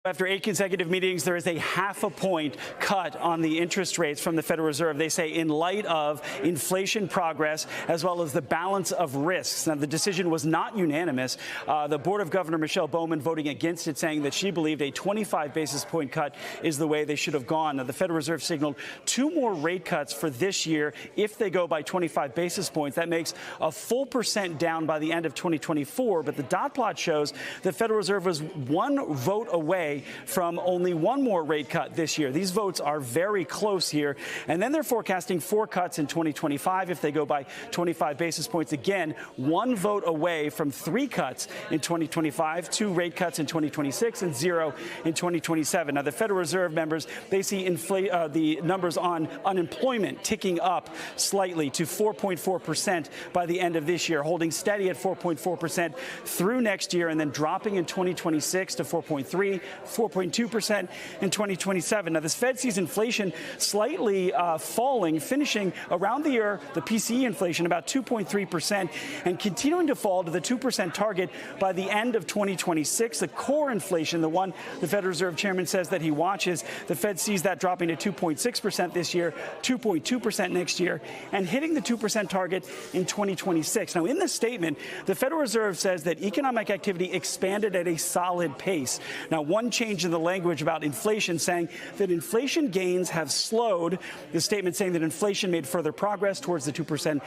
After 8 consecutive meetings, there is a ½ point cut on the interest rates from the Federal Reserve. They say in light of inflation progress as well as the balance of risks. Now, the decision was not unanimous. The Board of Governor Michelle Bowman voting against it, saying that she believed a 25 basis point cut is the way they should have gone. Now, the Federal Reserve signaled 2 more rate cuts for this year if they go by 25 basis points. That makes a full percent down by the end of 2024. But the dot plot shows the Federal Reserve was 1 vote away from only 1 more rate cut this year. These votes are very close here. And then they're forecasting 4 cuts in 2025 if they go by 25 basis points. Again, 1 vote away from 3 cuts in 2025, 2 rate cuts in 2026, and 0 in 2027. Now, the Federal Reserve members, they see the numbers on unemployment ticking up slightly to 4.4% by the end of this year, holding steady at 4.4% through next year, and then dropping in 2026 to 4.3%. 4.2% in 2027. Now, this Fed sees inflation slightly falling, finishing around the year, the PCE inflation about 2.3% and continuing to fall to the 2% target by the end of 2026. The core inflation, the one the Federal Reserve Chairman says that he watches, the Fed sees that dropping to 2.6% this year, 2.2% next year, and hitting the 2% target in 2026. Now, in the statement, the Federal Reserve says that economic activity expanded at a solid pace. Now, one change in the language about inflation, saying that inflation gains have slowed. The statement saying that inflation made further progress towards the 2%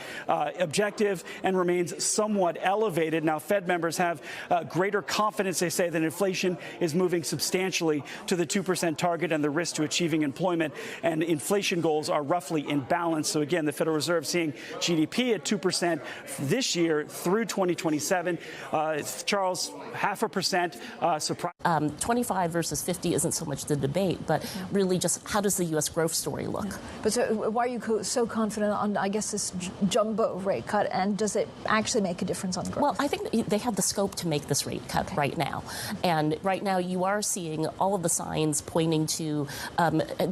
objective and remains somewhat elevated. Now, Fed members have greater confidence, they say, that inflation is moving substantially to the 2% target and the risk to achieving employment and inflation goals are roughly in balance. So again, the Federal Reserve seeing GDP at 2% this year through 2027. Charles, 0.5% surprise. 25 versus 50 isn't so much the debate, but really just how does the U.S. growth story look? Yeah. But so why are you so confident on, I guess, this jumbo rate cut, and does it actually make a difference on growth? Well, I think they have the scope to make this rate cut right now. And right now you are seeing all of the signs pointing to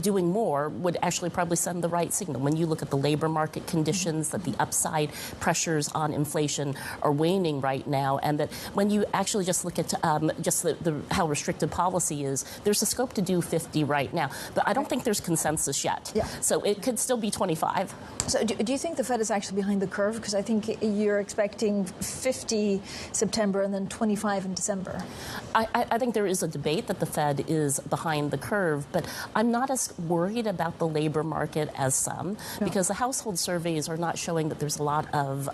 doing more would actually probably send the right signal. When you look at the labor market conditions, that the upside pressures on inflation are waning right now, and that when you actually just look at just how restrictive policy is, there's a scope to do 50 right now. But I don't think there's consensus yet. Yeah. So it could still be 25. So do you think the Fed is actually behind the curve? Because I think you're expecting 50 September and then 25 in December. I think there is a debate that the Fed is behind the curve, but I'm not as worried about the labor market as some, because the household surveys are not showing that there's a lot of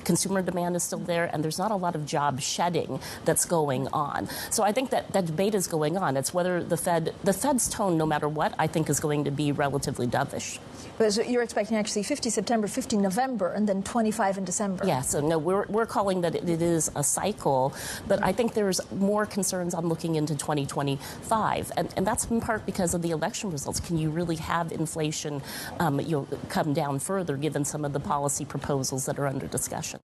consumer demand is still there, and there's not a lot of job shedding that's going on. So I think that debate is going on. It's whether the Fed's tone, no matter what, I think is going to be relatively dovish. But so you're expecting actually 50 September, 50 November, and then 25 in December. Yeah, so no, we're calling that it is a cycle, but I think there's more concerns on looking into 2025, and that's in part because of the election results. Can you really have inflation come down further, given some of the policy proposals that are under discussion?